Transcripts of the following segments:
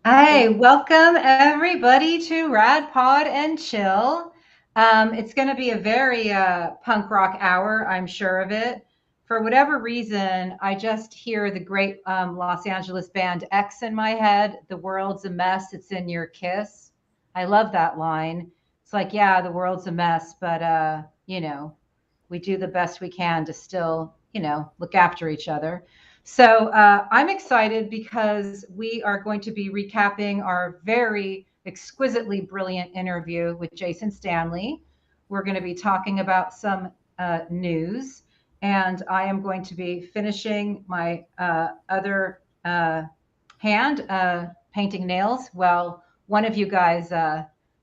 Hey, welcome everybody to Rad Pod and Chill. It's going to be a very punk rock hour, I'm sure of it. For whatever reason, I just hear the great Los Angeles band X in my head. The world's a mess, it's in your kiss. I love that line. It's like, yeah, the world's a mess, but we do the best we can to still, look after each other. So I'm excited because we are going to be recapping our very exquisitely brilliant interview with Jason Stanley. We're going to be talking about some news, and I am going to be finishing my other hand painting nails while one of you guys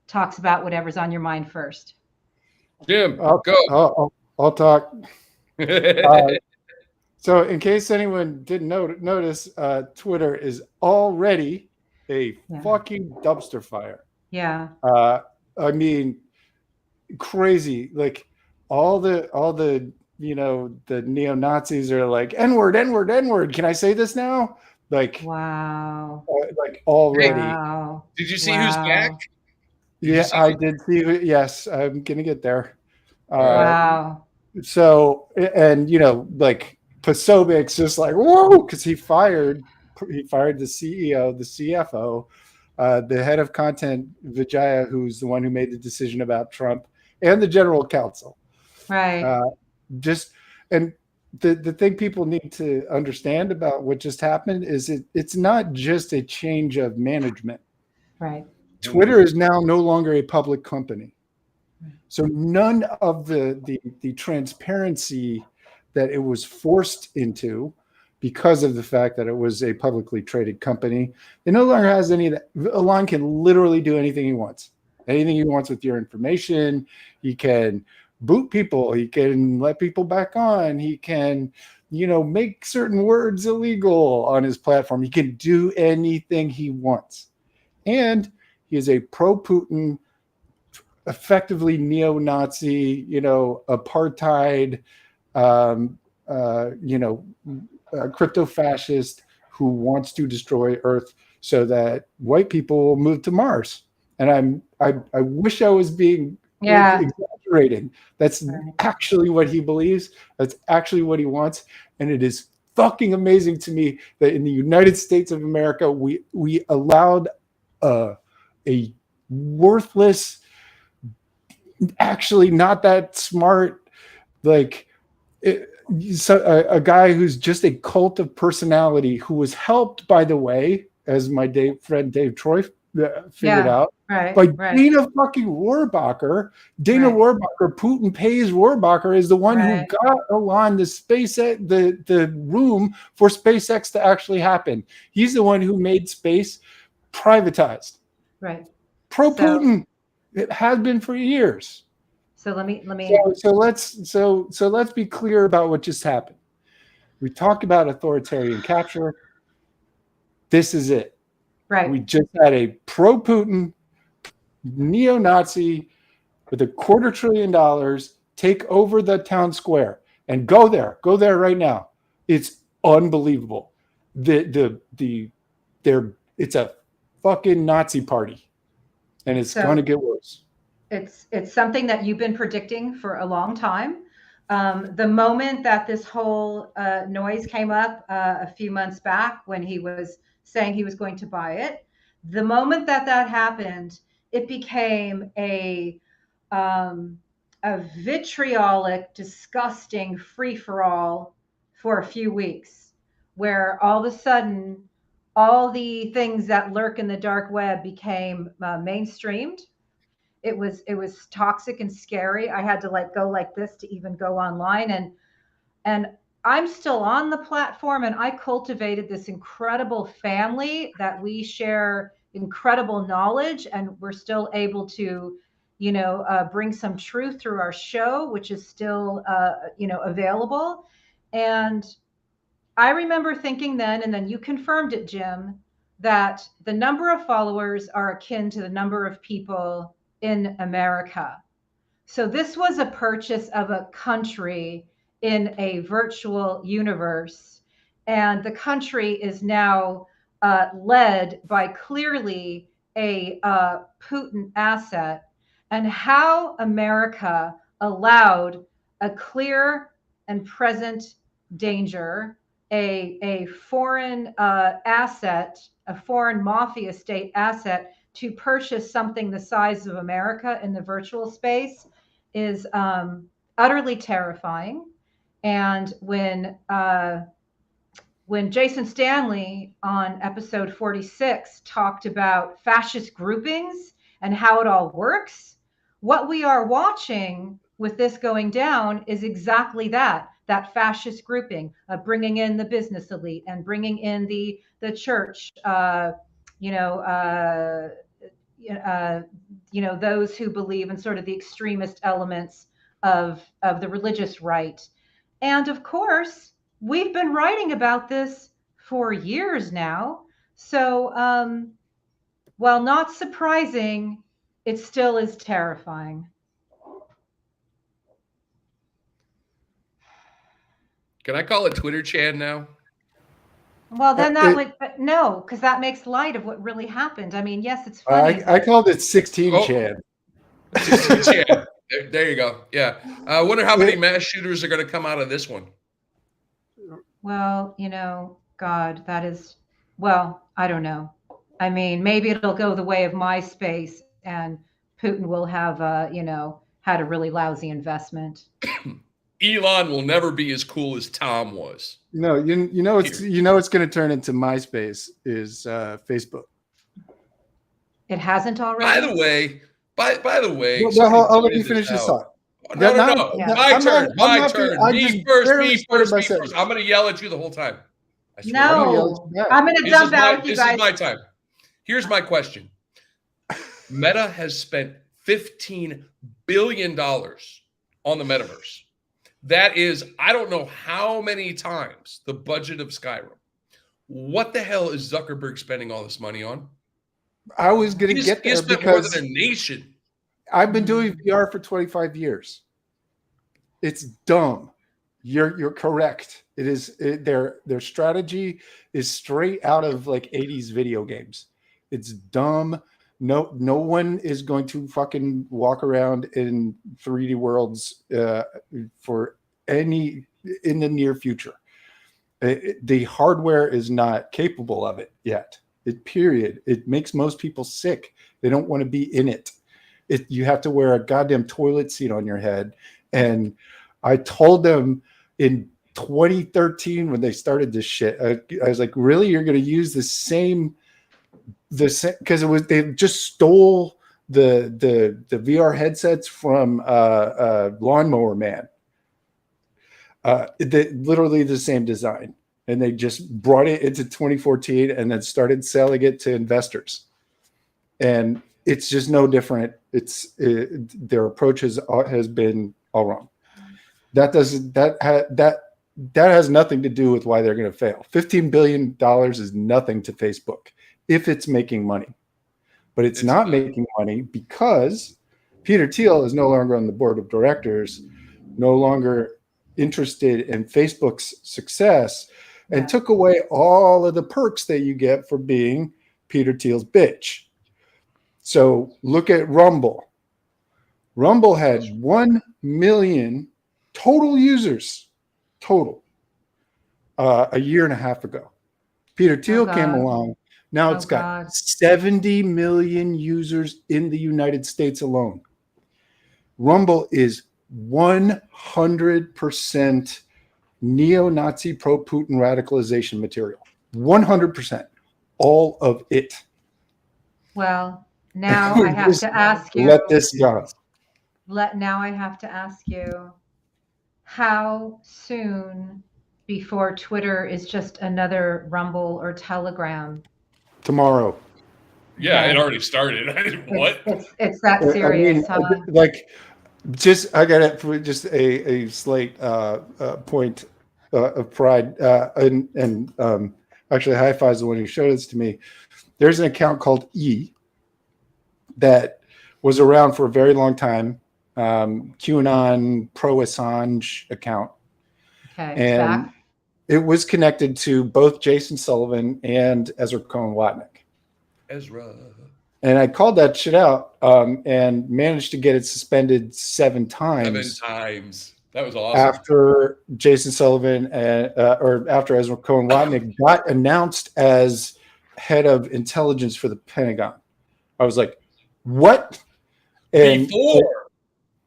talks about whatever's on your mind first. Jim, go. I'll talk. So in case anyone didn't notice, Twitter is already a fucking dumpster fire. Yeah. I mean, crazy. Like all the the neo-Nazis are like, N-word, N-word, N-word. Can I say this now? Like, wow. Like already. Wow. Did you see who's back? I did see. Yes, I'm gonna get there. Wow. So, and like Posobic's just like, whoa, because he fired the CEO, the CFO, the head of content, Vijaya, who's the one who made the decision about Trump, and the general counsel. Right. And the thing people need to understand about what just happened is it's not just a change of management. Right. Twitter is now no longer a public company. So none of the transparency that it was forced into because of the fact that it was a publicly traded company, it no longer has any of that. Elon can literally do anything he wants. Anything he wants with your information. He can boot people. He can let people back on. He can, make certain words illegal on his platform. He can do anything he wants. And he is a pro-Putin, effectively neo-Nazi, apartheid, crypto-fascist who wants to destroy Earth so that white people will move to Mars. And I wish I was being exaggerating. That's actually what he believes. That's actually what he wants. And it is fucking amazing to me that in the United States of America, we allowed a worthless, actually not that smart, a guy who's just a cult of personality, who was helped, by the way, as my friend Dave Troy figured out, by Dana fucking Rohrabacher. Dana Rohrabacher, Putin pays Rohrabacher, is the one who got Elon the room for SpaceX to actually happen. He's the one who made space privatized. Right. Pro-Putin. It has been for years. So let me. So let's be clear about what just happened. We talked about authoritarian capture. This is it. Right. We just had a pro-Putin neo-Nazi with $250 billion take over the town square and go there right now. It's unbelievable. It's a fucking Nazi party. And it's going to get worse. It's something that you've been predicting for a long time. The moment that this whole noise came up a few months back when he was saying he was going to buy it, the moment that happened, it became a vitriolic, disgusting free-for-all for a few weeks, where all of a sudden, all the things that lurk in the dark web became mainstreamed. It was toxic and scary. I had to go like this to even go online, and I'm still on the platform, and I cultivated this incredible family that we share incredible knowledge, and we're still able to, bring some truth through our show, which is still, available. And I remember thinking then, and then you confirmed it, Jim, that the number of followers are akin to the number of people in America. So this was a purchase of a country in a virtual universe. And the country is now led by clearly a Putin asset. And how America allowed a clear and present danger, a foreign asset, a foreign mafia state asset, to purchase something the size of America in the virtual space is utterly terrifying. And when Jason Stanley on episode 46 talked about fascist groupings and how it all works, what we are watching with this going down is exactly that fascist grouping, bringing in the business elite and bringing in the church, those who believe in sort of the extremist elements of the religious right. And of course, we've been writing about this for years now. So, while not surprising, it still is terrifying. Can I call it Twitter Chan now? Well, then that would no, because that makes light of what really happened. I mean, yes, it's funny. I called it 16 Chan. 16 Chan. There you go. Yeah. I wonder how many mass shooters are going to come out of this one. Well, God, that is, well, I don't know. I mean, maybe it'll go the way of MySpace and Putin will have, had a really lousy investment. Elon will never be as cool as Tom was. No, it's going to turn into MySpace is Facebook. It hasn't already. By the way, I'll let you finish this thought. No. My turn. Me first. I'm going to yell at you the whole time. No, I'm going to dump out with you guys. This is my time. Here's my question. Meta has spent $15 billion on the metaverse. That is, I don't know how many times the budget of Skyrim. What the hell is Zuckerberg spending all this money on? I was going to get there because more than a nation. I've been doing VR for 25 years. It's dumb. You're correct. It is their strategy is straight out of like 80s video games. It's dumb. No one is going to fucking walk around in 3D worlds for any in the near future. The hardware is not capable of it yet. It makes most people sick. They don't want to be in it. You have to wear a goddamn toilet seat on your head. And I told them in 2013 when they started this shit, I was like, really? You're going to use the same because they just stole the VR headsets from Lawnmower Man. Literally the same design, and they just brought it into 2014 and then started selling it to investors. And it's just no different. Their approach has been all wrong. That has nothing to do with why they're going to fail. $15 billion is nothing to Facebook if it's making money, but it's not making money because Peter Thiel is no longer on the board of directors, no longer interested in Facebook's success, and took away all of the perks that you get for being Peter Thiel's bitch. So look at Rumble. Rumble had 1 million total users, a year and a half ago. Peter Thiel came along. Now it's got 70 million users in the United States alone. Rumble is 100% neo-Nazi pro-Putin radicalization material. 100%. All of it. Well, now I have to ask you. Let this go. Now I have to ask you, how soon before Twitter is just another Rumble or Telegram? Tomorrow. Yeah, it Okay. already started. What? It's that I mean, serious, huh? like, just I got it. Just a slight point of pride, and actually, HiFi is the one who showed this to me. There's an account called E that was around for a very long time. QAnon pro Assange account, Okay, it's and back. it was connected to both Jason Sullivan and Ezra Cohen-Watnick. Ezra. And I called that shit out and managed to get it suspended 7 7 times times. That was awesome. after Jason Sullivan or after Ezra Cohen-Watnick got announced as head of intelligence for the Pentagon. I was like, what? And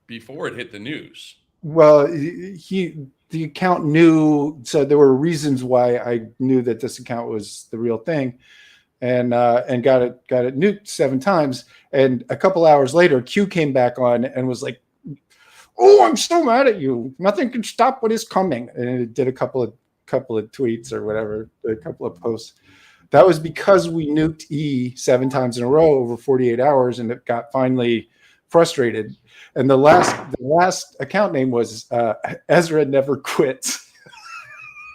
before it hit the news. well, the account knew, so there were reasons why I knew that this account was the real thing, and got it nuked 7 times. And a couple hours later, Q came back on and was like, "Oh, I'm so mad at you. Nothing can stop what is coming." And it did a couple of tweets or whatever, a couple of posts. That was because we nuked E 7 times in a row over 48 hours, and it got finally frustrated. And the last account name was Ezra Never Quits.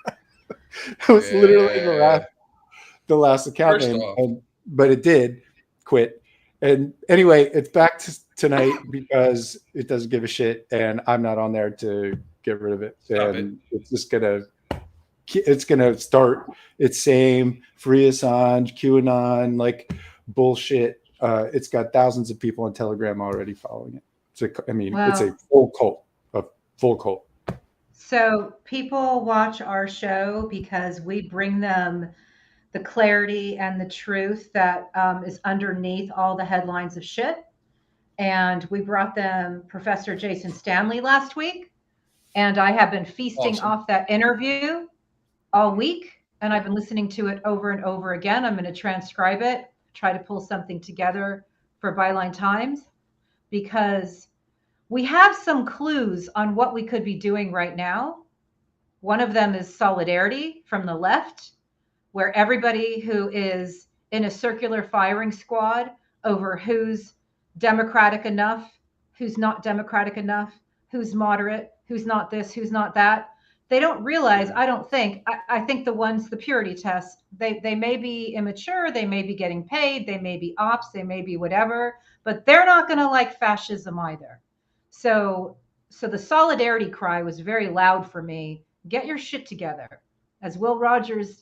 It was literally the last account name, but it did quit. And anyway, it's back to tonight because it doesn't give a shit, and I'm not on there to get rid of it. It's gonna start its same free Assange, QAnon, like bullshit. It's got thousands of people on Telegram already following it. It's a full cult. So people watch our show because we bring them the clarity and the truth that is underneath all the headlines of shit. And we brought them Professor Jason Stanley last week. And I have been feasting off that interview all week. And I've been listening to it over and over again. I'm going to transcribe it, try to pull something together for Byline Times, because we have some clues on what we could be doing right now. One of them is solidarity from the left, where everybody who is in a circular firing squad over who's democratic enough, who's not democratic enough, who's moderate, who's not this, who's not that. They don't realize, I think the purity test, they may be immature, they may be getting paid, they may be ops, they may be whatever, but they're not going to like fascism either. So the solidarity cry was very loud for me. Get your shit together. As Will Rogers,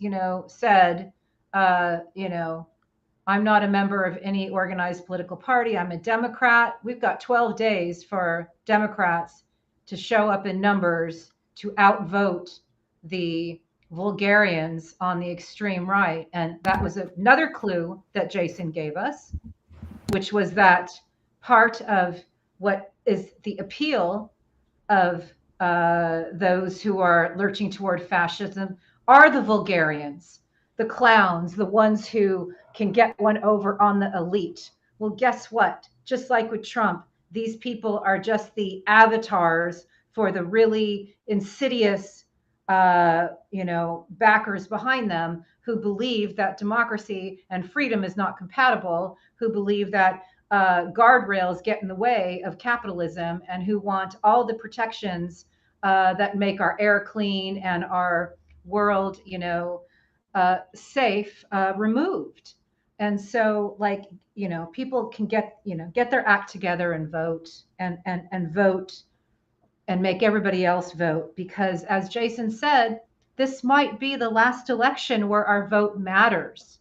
said, I'm not a member of any organized political party. I'm a Democrat. We've got 12 days for Democrats to show up in numbers to outvote the vulgarians on the extreme right. And that was another clue that Jason gave us, which was that part of what is the appeal of those who are lurching toward fascism are the vulgarians, the clowns, the ones who can get one over on the elite. Well, guess what? Just like with Trump, these people are just the avatars for the really insidious, backers behind them, who believe that democracy and freedom is not compatible, who believe that guardrails get in the way of capitalism, and who want all the protections that make our air clean and our world, safe, removed. And so, people can get their act together and vote and vote and make everybody else vote, because as Jason said, this might be the last election where our vote matters.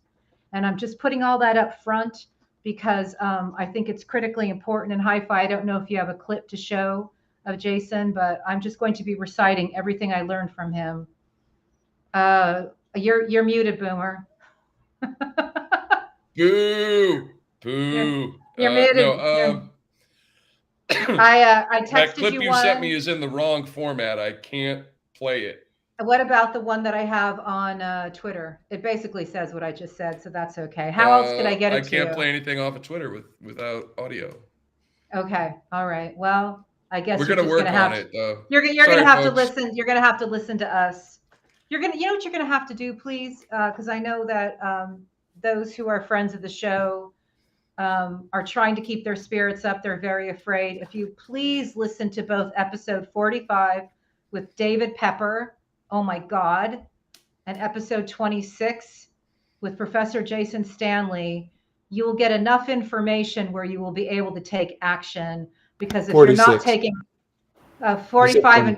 And I'm just putting all that up front because I think it's critically important. In HiFi, I don't know if you have a clip to show of Jason, but I'm just going to be reciting everything I learned from him. You're muted, Boomer. Boo! Boo! You're muted. No. I texted that clip you you one. sent me is in the wrong format. I can't play it. What about the one that I have on Twitter? It basically says what I just said, so that's okay. How else could I get it to you? I can't play anything off of Twitter without audio. Okay. All right. Well, I guess we're going to work on it, though. You're going to have to listen. You're going to have to listen to us. You know what you're going to have to do, please? Because I know that those who are friends of the show are trying to keep their spirits up. They're very afraid. If you please listen to both episode 45 with David Pepper, oh my God, and episode 26 with Professor Jason Stanley, you will get enough information where you will be able to take action. Because if you're not 46. taking You said 45 20. and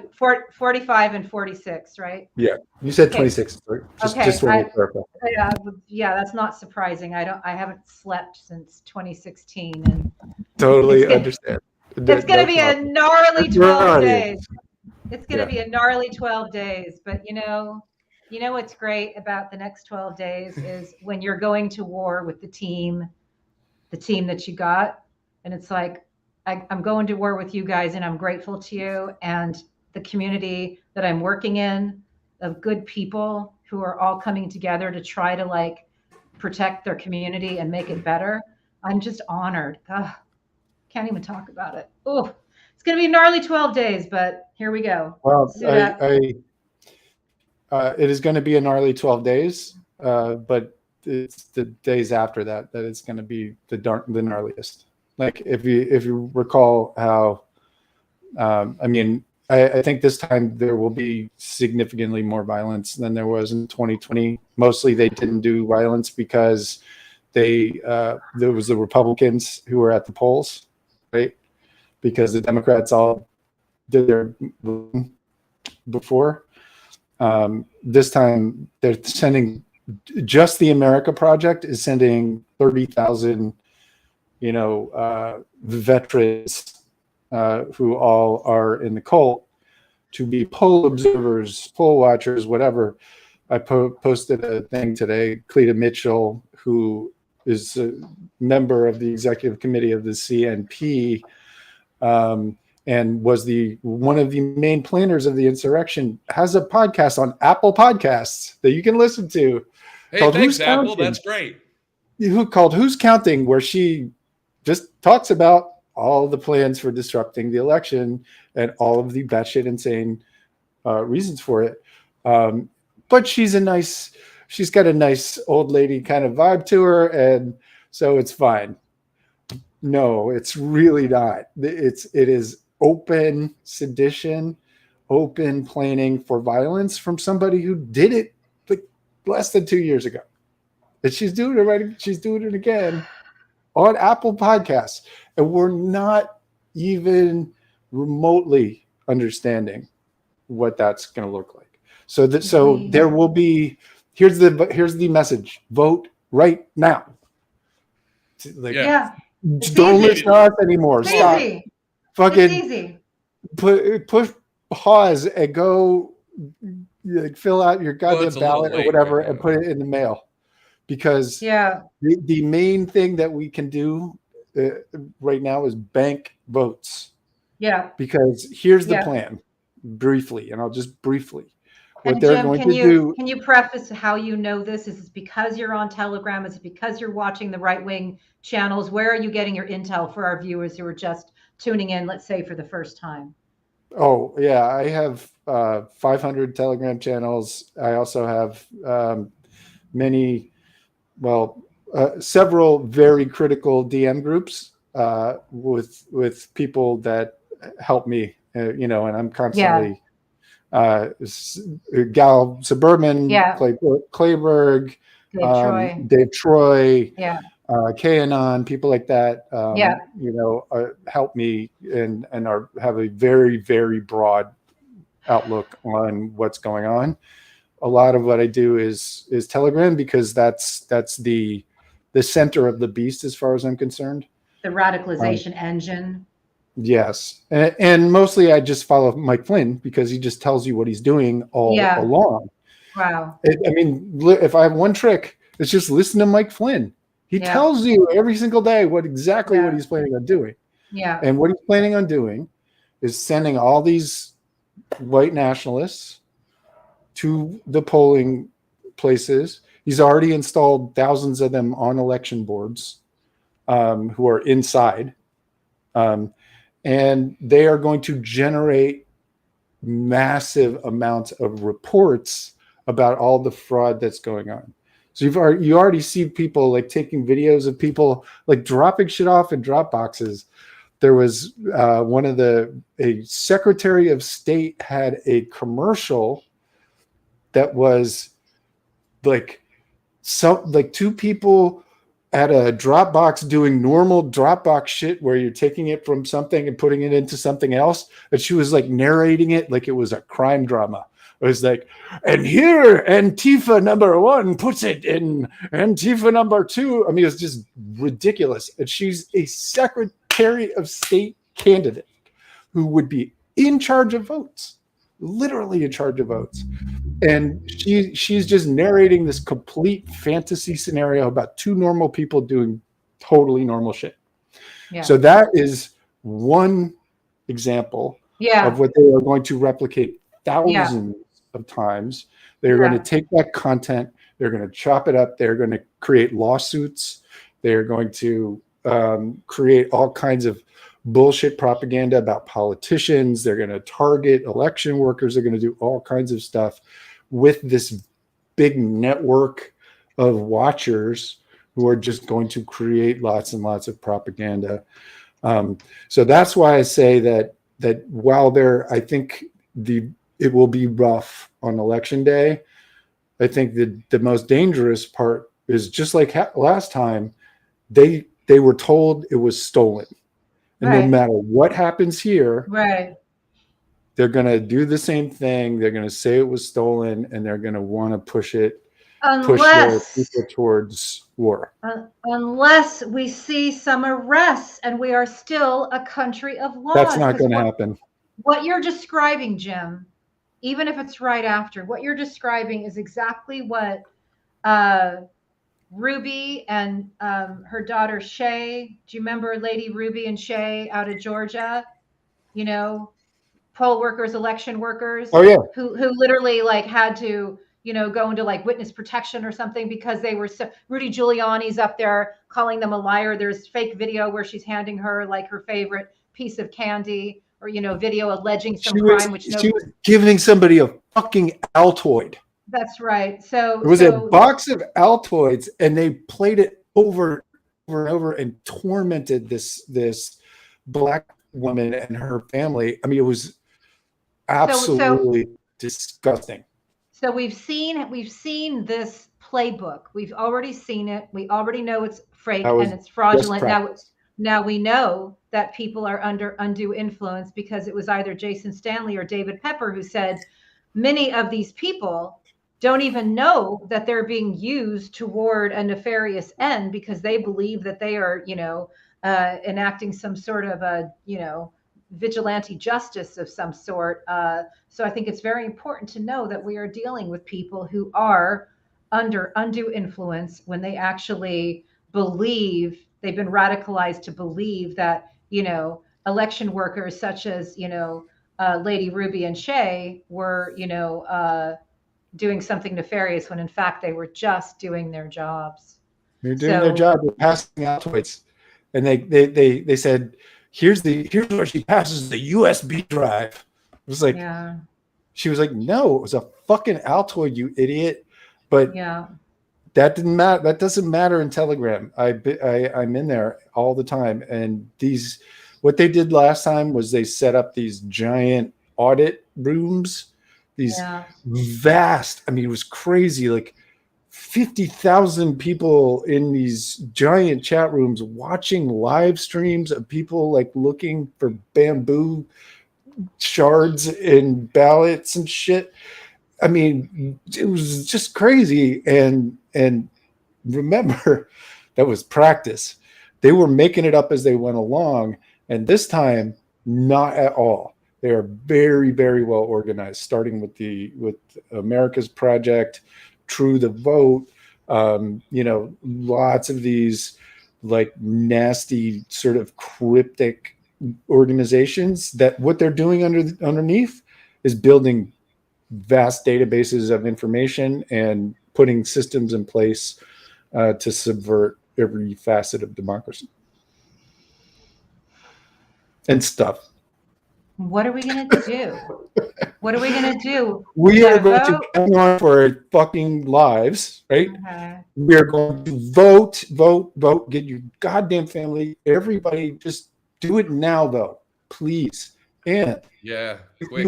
45 and 46, right? Yeah, you said Okay. 26. Sorry. Just Okay. want to clarify. Yeah, that's not surprising. I haven't slept since 2016, and Totally it's understand. it's going to be a gnarly 12 days. It's going to be a gnarly 12 days, but you know what's great about the next 12 days is when you're going to war with the team that you got, and it's like, I'm going to war with you guys, and I'm grateful to you and the community that I'm working in of good people who are all coming together to try to like protect their community and make it better. I'm just honored. Ugh, can't even talk about it. Oh, it's going to be a gnarly 12 days, but here we go. Well, it is going to be a gnarly 12 days, but it's the days after that it's going to be the gnarliest. Like if you recall how, I think this time there will be significantly more violence than there was in 2020. Mostly they didn't do violence because there was the Republicans who were at the polls, right? Because the Democrats all did their before. This time they're sending, just the America Project is sending 30,000, veterans who all are in the cult to be poll observers, poll watchers, whatever. I posted a thing today. Cleta Mitchell, who is a member of the executive committee of the CNP, and was one of the main planners of the insurrection, has a podcast on Apple Podcasts that you can listen to. Hey, thanks, Apple. That's great. Called Who's Counting, where she just talks about all the plans for disrupting the election and all of the batshit insane reasons for it. But she's got a nice old lady kind of vibe to her, and so it's fine. No, it's really not. It is open sedition, open planning for violence from somebody who did it like less than 2 years ago. And she's doing it right. She's doing it again on Apple Podcasts. And we're not even remotely understanding what that's going to look like. So there will be, here's the message: vote right now. Like, yeah. Don't listen to us anymore. It's Stop. easy. Fucking it's easy. Push pause and go like fill out your goddamn ballot or whatever and put it in the mail. Because the main thing that we can do right now is bank votes. Yeah. Because here's the plan, briefly, and I'll just briefly. And Jim, can you preface how you know this? Is it because you're on Telegram? Is it because you're watching the right-wing channels? Where are you getting your intel for our viewers who are just tuning in, let's say, for the first time? Oh, yeah. I have 500 Telegram channels. I also have several very critical DM groups with people that help me, and I'm constantly Gal Suburban, Clayberg, Dave Troy, Kanon, people like that, help me and have a very, very broad outlook on what's going on. A lot of what I do is Telegram, because that's the center of the beast as far as I'm concerned. The radicalization engine. Yes. And mostly I just follow Mike Flynn because he just tells you what he's doing all along. Wow. If I have one trick, it's just listen to Mike Flynn. He tells you every single day what he's planning on doing. Yeah. And what he's planning on doing is sending all these white nationalists to the polling places. He's already installed thousands of them on election boards who are inside. And they are going to generate massive amounts of reports about all the fraud that's going on. So you already see people like taking videos of people like dropping shit off in drop boxes. There was a Secretary of State had a commercial that was like two people at a Dropbox doing normal Dropbox shit where you're taking it from something and putting it into something else. And she was like narrating it like it was a crime drama. It was like, and here Antifa number 1 puts it in Antifa number 2. I mean, it was just ridiculous. And she's a Secretary of State candidate who would be in charge of votes, literally in charge of votes. And she's just narrating this complete fantasy scenario about 2 normal people doing totally normal shit. Yeah. So that is one example of what they are going to replicate thousands of times. They're going to take that content, they're going to chop it up, they're going to create lawsuits, they're going to create all kinds of bullshit propaganda about politicians, they're going to target election workers, they're going to do all kinds of stuff with this big network of watchers who are just going to create lots and lots of propaganda. So that's why I say that while I think it will be rough on election day, I think the most dangerous part is just like last time, they were told it was stolen. And no matter what happens here, they're going to do the same thing. They're going to say it was stolen, and they're going to want to push their people towards war. Unless we see some arrests, and we are still a country of laws. That's not going to happen. What you're describing, Jim, even if it's right after, what you're describing is exactly what Ruby and her daughter Shea. Do you remember Lady Ruby and Shea out of Georgia? You know, poll workers, election workers. Oh yeah. Who literally like had to, go into like witness protection or something because they were Rudy Giuliani's up there calling them a liar. There's fake video where she's handing her like her favorite piece of candy or, video alleging some crime. She was giving somebody a fucking Altoid. That's right. So it was a box of Altoids, and they played it over and over and tormented this black woman and her family. I mean, it was absolutely disgusting. So we've seen this playbook. We've already seen it. We already know it's fake and it's fraudulent. Now we know that people are under undue influence because it was either Jason Stanley or David Pepper who said many of these people don't even know that they're being used toward a nefarious end because they believe that they are, enacting some sort of a, vigilante justice of some sort. So I think it's very important to know that we are dealing with people who are under undue influence when they actually believe they've been radicalized to believe that, election workers such as, Lady Ruby and Shea were, doing something nefarious when in fact they were just doing their jobs. They're doing their job. They're passing Altoids. And they said, here's where she passes the USB drive. It was like, she was like, no, it was a fucking Altoid, you idiot. But that didn't matter. That doesn't matter in Telegram. I'm in there all the time. And what they did last time was they set up these giant audit rooms, these vast, I mean, it was crazy, like 50,000 people in these giant chat rooms watching live streams of people like looking for bamboo shards in ballots and shit. I mean, it was just crazy. And remember, that was practice. They were making it up as they went along. And this time, not at all. They are very, very well organized, starting with America's Project, True the Vote, lots of these like nasty sort of cryptic organizations that what they're doing underneath is building vast databases of information and putting systems in place to subvert every facet of democracy and stuff. What are we going to do? What are we going to do? We are going to vote? hang on for our fucking lives, right? Okay. We are going to vote, vote, vote. Get your goddamn family. Everybody, just do it now, though, please. And Yeah, if quick.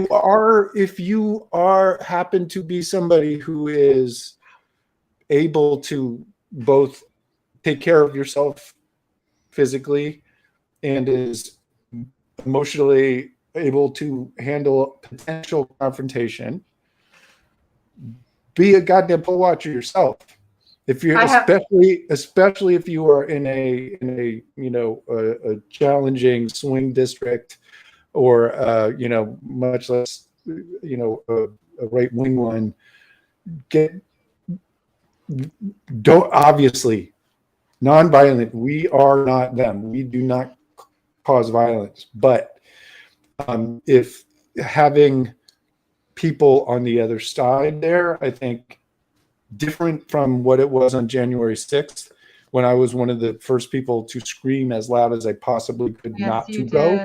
you are happen to be somebody who is able to both take care of yourself physically and is emotionally able to handle potential confrontation, be a goddamn poll watcher yourself. If you're especially if you are in a a challenging swing district, or much less a right wing one, don't obviously non-violent. We are not them. We do not cause violence. But if having people on the other side there, I think different from what it was on January 6th, when I was one of the first people to scream as loud as I possibly could not to go.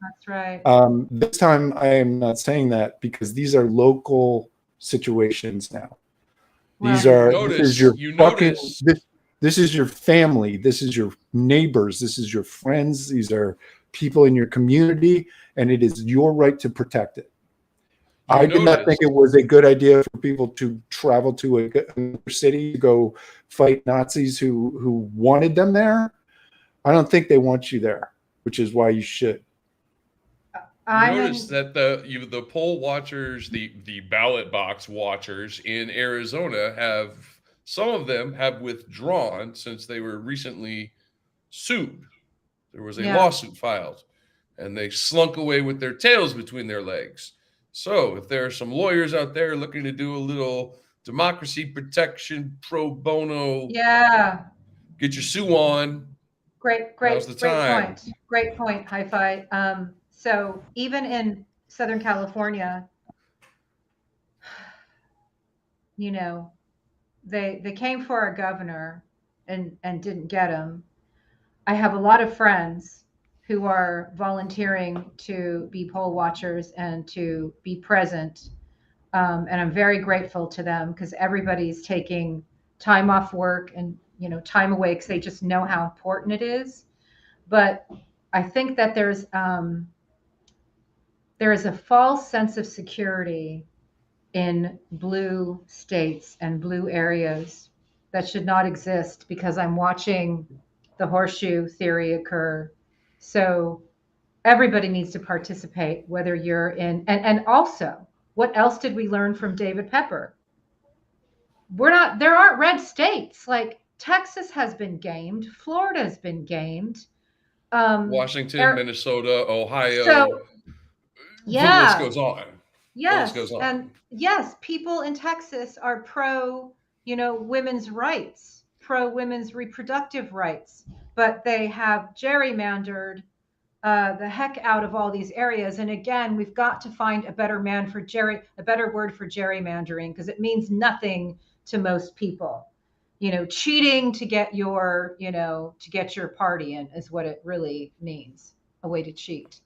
That's right. This time I am not saying that, because these are local situations now. These are this is your family, this is your neighbors, this is your friends, these are people in your community, and it is your right to protect it. I did not think it was a good idea for people to travel to a city to go fight Nazis who wanted them there. I don't think they want you there, which is why you should. You notice that the poll watchers, the ballot box watchers in Arizona some of them have withdrawn since they were recently sued. There was a lawsuit filed, and they slunk away with their tails between their legs. So if there are some lawyers out there looking to do a little democracy protection pro bono, get your sue on. Great point. Great point, HiFi. So even in Southern California, they came for our governor and didn't get him. I have a lot of friends who are volunteering to be poll watchers and to be present. And I'm very grateful to them, because everybody's taking time off work and, time away, because they just know how important it is. But I think that there is a false sense of security in blue states and blue areas that should not exist, because I'm watching the horseshoe theory occur. So everybody needs to participate, whether you're in, and also, what else did we learn from David Pepper? There aren't red states. Like, Texas has been gamed, Florida's been gamed, Washington, Minnesota, Ohio. So, the list goes on. Yes, and yes, people in Texas are pro, women's rights, pro women's reproductive rights, but they have gerrymandered the heck out of all these areas. And again, we've got to find a better word for gerrymandering, because it means nothing to most people. Cheating to get your party in is what it really means, a way to cheat.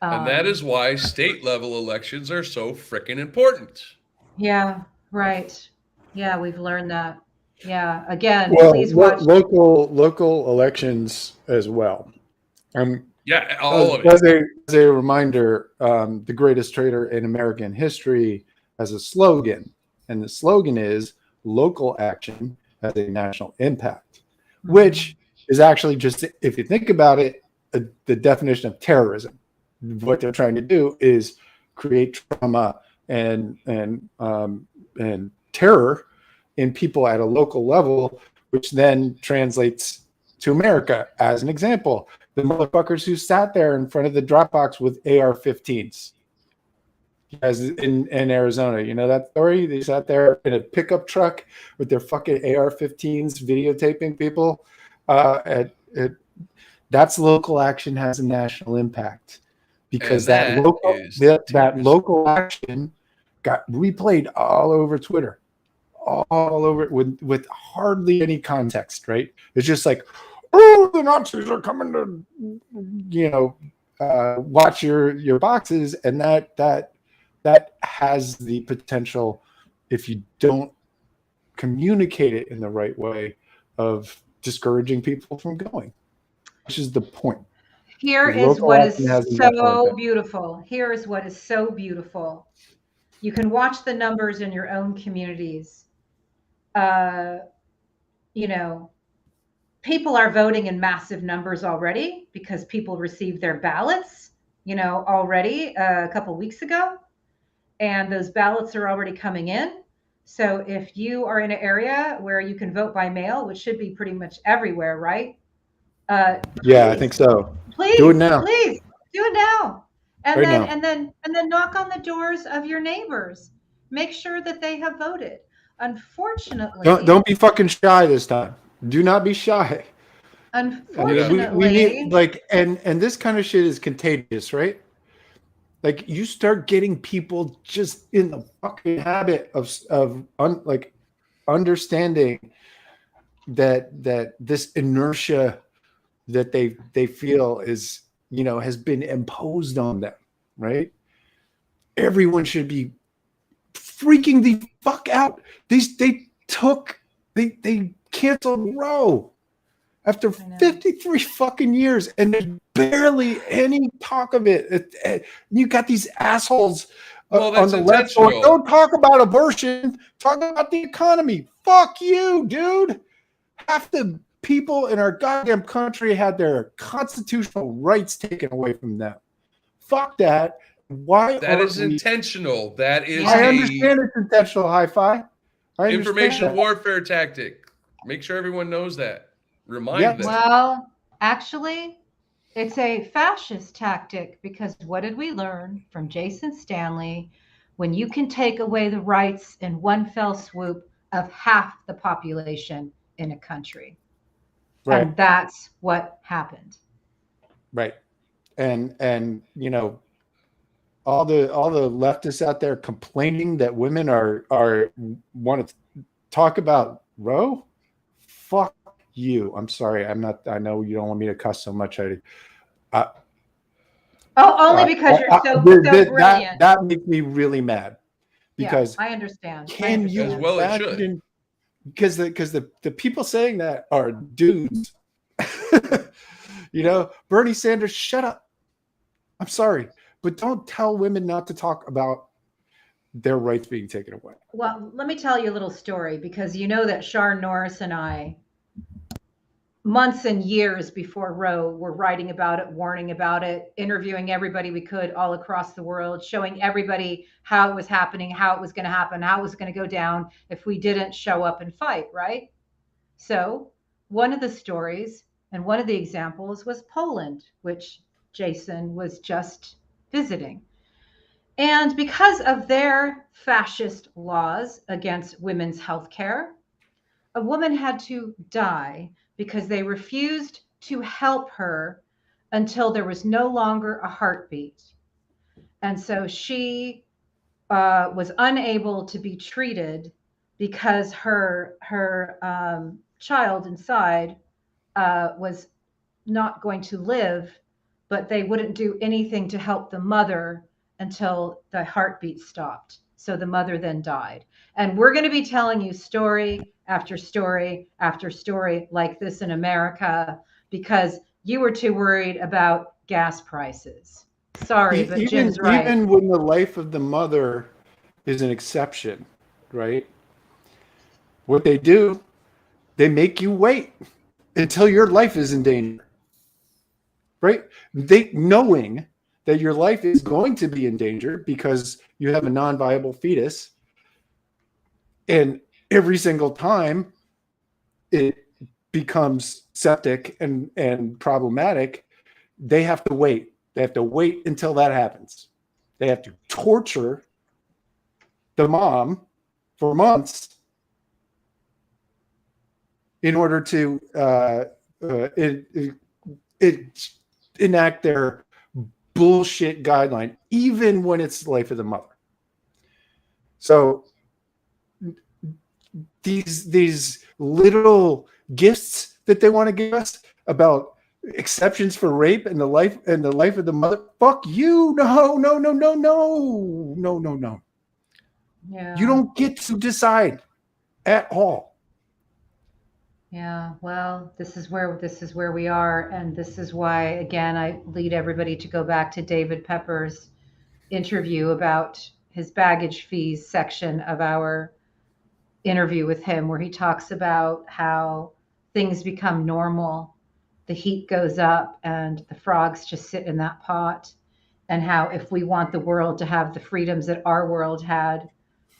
And that is why state level elections are so frickin' important. Yeah, right. Yeah, we've learned that. Yeah, again, please watch local elections as well. All of it. As a reminder, the greatest trader in American history has a slogan, and the slogan is "Local action has a national impact," which is actually just, if you think about it, the definition of terrorism. What they're trying to do is create trauma and terror in people at a local level, which then translates to America. As an example, the motherfuckers who sat there in front of the Dropbox with AR-15s, as in Arizona, you know that story? They sat there in a pickup truck with their fucking AR-15s videotaping people. That's local action has a national impact, because that local action got replayed all over Twitter, all over with hardly any context, right? It's just like, oh, the Nazis are coming to, watch your boxes, and that has the potential, if you don't communicate it in the right way, of discouraging people from going, which is the point. Here The is local what action is hasn't got to like so that. beautiful. Here is what is so beautiful. You can watch the numbers in your own communities. Uh, you know, people are voting in massive numbers already because people received their ballots, already a couple weeks ago, and those ballots are already coming in. So if you are in an area where you can vote by mail, which should be pretty much everywhere, right? Yeah, I think Please, so. Do it please, now. please do it now. And Right then now. and then knock on the doors of your neighbors. Make sure that they have voted. Unfortunately, Don't be fucking shy this time. Do not be shy. Yeah. We need, unfortunately, like, and this kind of shit is contagious, right? Like, you start getting people just in the fucking habit of like understanding that this inertia that they feel is, has been imposed on them, right? Everyone should be freaking the fuck out. They canceled Roe after 53 fucking years, and there's barely any talk of it. You got these assholes Well, on that's the left going, intentional. don't talk about abortion, talk about the economy. Fuck you, dude. Half the people in our goddamn country had their constitutional rights taken away from them. Fuck that. Why That aren't is we? intentional. That is I Yeah. understand it's intentional, HiFi. I understand information that. warfare tactic. Make sure everyone knows that. Yeah. Remind them. well, actually, it's a fascist tactic because what did we learn from Jason Stanley? When you can take away the rights in one fell swoop of half the population in a country. Right. And that's what happened. Right. And all the leftists out there complaining that women are want to talk about Roe. Fuck you. I'm sorry. I'm not. I know you don't want me to cuss so much. Oh, only because you're so brilliant. That makes me really mad, Yeah, because I understand. I can you As understand. well it should. imagine? Because the people saying that are dudes. Bernie Sanders, shut up. I'm sorry, but don't tell women not to talk about their rights being taken away. Well, let me tell you a little story because you know that Shar Norris and I, months and years before Roe, were writing about it, warning about it, interviewing everybody we could all across the world, showing everybody how it was happening, how it was going to happen, how it was going to go down if we didn't show up and fight, right? So, one of the stories and one of the examples was Poland, which Jason was just visiting. And because of their fascist laws against women's health care, a woman had to die because they refused to help her until there was no longer a heartbeat. And so she was unable to be treated because her child inside was not going to live, but they wouldn't do anything to help the mother until the heartbeat stopped. So the mother then died. And we're going to be telling you story after story after story like this in America because you were too worried about gas prices. Sorry, but Jim's right. Even when the life of the mother is an exception, right? What they do, they make you wait until your life is in danger, right? They knowing that your life is going to be in danger because you have a non-viable fetus, and every single time it becomes septic and problematic, they have to wait. They have to wait until that happens. They have to torture the mom for months in order to enact their bullshit guideline, even when it's the life of the mother. So these little gifts that they want to give us about exceptions for rape and the life of the mother. Fuck you. No. Yeah. You don't get to decide at all. Yeah, well, this is where we are, and this is why, again, I lead everybody to go back to David Pepper's interview about his baggage fees section of our interview with him, where he talks about how things become normal, the heat goes up, and the frogs just sit in that pot, and how if we want the world to have the freedoms that our world had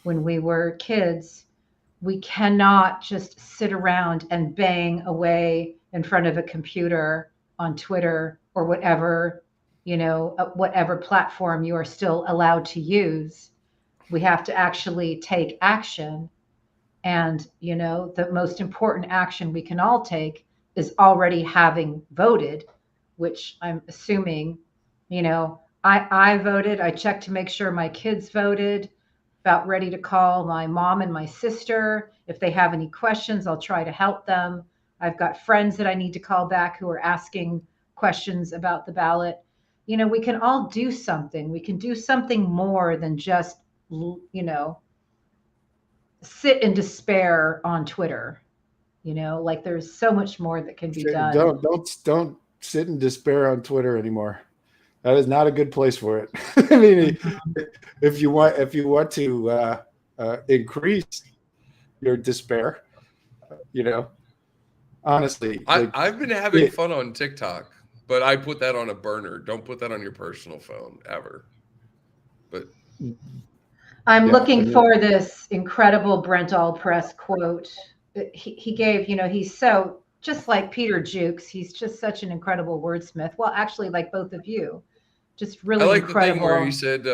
when we were kids, we cannot just sit around and bang away in front of a computer on Twitter or whatever, whatever platform you are still allowed to use. We have to actually take action. And, the most important action we can all take is already having voted, which I'm assuming, I voted. I checked to make sure my kids voted. About ready to call my mom and my sister. If they have any questions, I'll try to help them. I've got friends that I need to call back who are asking questions about the ballot. We can all do something. We can do something more than just, sit in despair on Twitter. Like there's so much more that can be done. Don't sit in despair on Twitter anymore. That is not a good place for it. I mean, if you want to increase your despair, honestly, I've been having fun on TikTok, but I put that on a burner. Don't put that on your personal phone ever. But I'm looking for this incredible Brent Allpress quote. He gave, he's so just like Peter Jukes. He's just such an incredible wordsmith. Well, actually, like both of you. Just really I like incredible. The thing where he said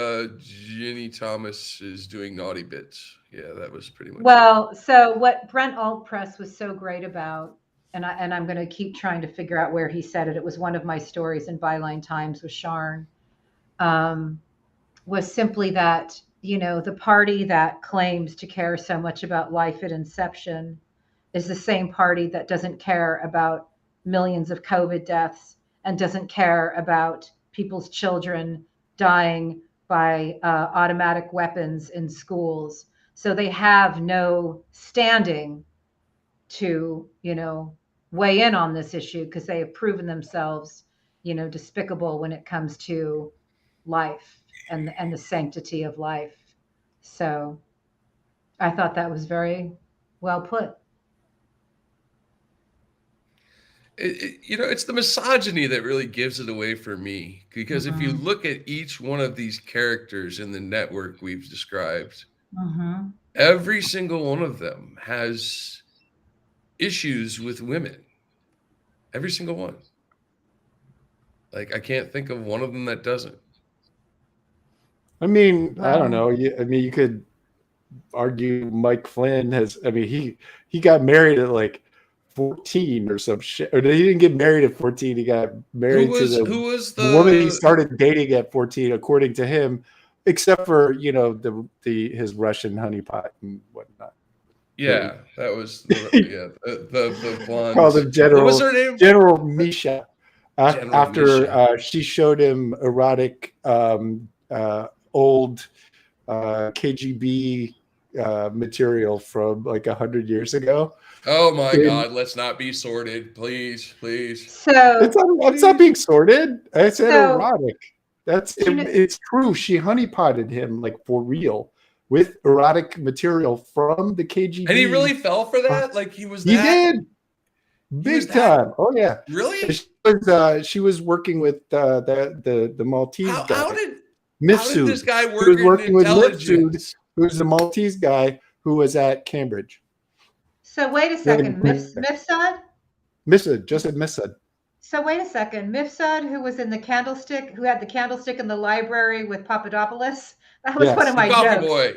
Ginny Thomas is doing naughty bits. Yeah, that was pretty much it. So what Brent Allpress was so great about, and I'm going to keep trying to figure out where he said it. It was one of my stories in Byline Times with Sharn. Was simply that, the party that claims to care so much about life at inception is the same party that doesn't care about millions of COVID deaths and doesn't care about people's children dying by automatic weapons in schools. So they have no standing to, weigh in on this issue because they have proven themselves, despicable when it comes to life and the sanctity of life. So I thought that was very well put. It's the misogyny that really gives it away for me, because if you look at each one of these characters in the network we've described, every single one of them has issues with women. Every single one. Like, I can't think of one of them that doesn't. I mean, I don't know. You could argue Mike Flynn has. I mean, he got married at like 14 or some shit. Or he didn't get married at 14. He got married to the woman he started dating at 14, according to him. Except for his Russian honeypot and whatnot. Yeah, that was the blonde. Called him General. What was her name? General Misha. After she showed him erotic old KGB material from like 100 years ago. Oh my God! Let's not be sordid, please. So it's not being sordid. I said erotic. It's true. She honeypotted him like for real with erotic material from the KGB. And he really fell for that? Like he was that? He did. Big time. Oh yeah. Really? She was working with the Maltese guy. How did Mifsud. this guy work She was working with Mifsud, who's the Maltese guy who was at Cambridge. So wait a second. Mifsud? Mifsud, just said Mifsud. So wait a second. Mifsud, who was in the candlestick, who had the candlestick in the library with Papadopoulos? That was one of my jokes. Boy.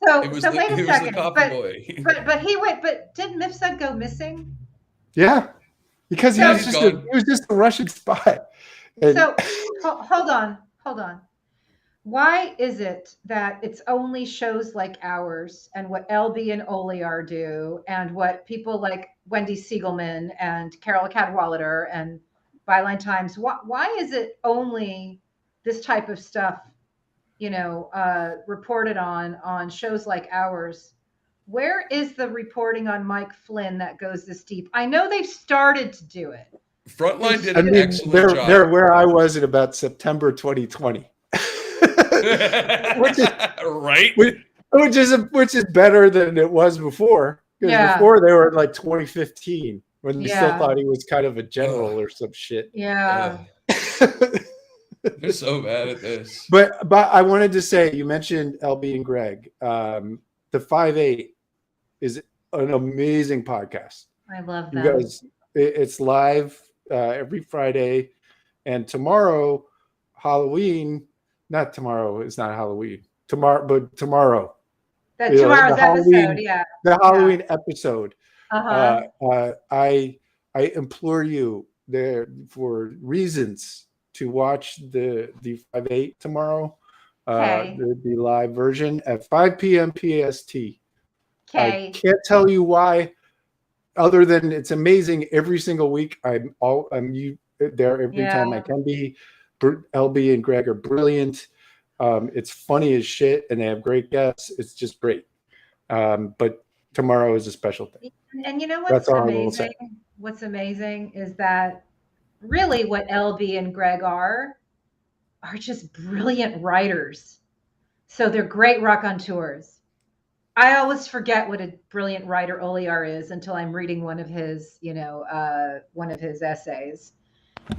So wait a second. But did Mifsud go missing? Yeah, because he was just a Russian spy. And so hold on. Why is it that it's only shows like ours and what LB and Oliar do and what people like Wendy Siegelman and Carol Cadwalader and Byline Times. Why is it only this type of stuff, reported on shows like ours? Where is the reporting on Mike Flynn that goes this deep? I know they've started to do it. Frontline did I an mean, excellent job. they're where I was in about September 2020. which is right. Which is better than it was before. Because before they were like 2015 when they still thought he was kind of a general or some shit. Yeah. They're so bad at this. But I wanted to say, you mentioned LB and Greg. The 5-8 is an amazing podcast. I love You that. guys, it's live every Friday, and tomorrow, Halloween. Not tomorrow. It's not Halloween. Tomorrow. Tomorrow's episode. The Halloween episode. Uh-huh. I implore you there for reasons to watch the 5-8 tomorrow. The live version at 5 p.m. PST. I can't tell you why, other than it's amazing every single week. I'm there every time I can be. LB and Greg are brilliant. It's funny as shit, and they have great guests. It's just great. But tomorrow is a special thing. And you know what's amazing? What's amazing is that really what LB and Greg are just brilliant writers. So they're great raconteurs. I always forget what a brilliant writer Oliar is until I'm reading one of his essays.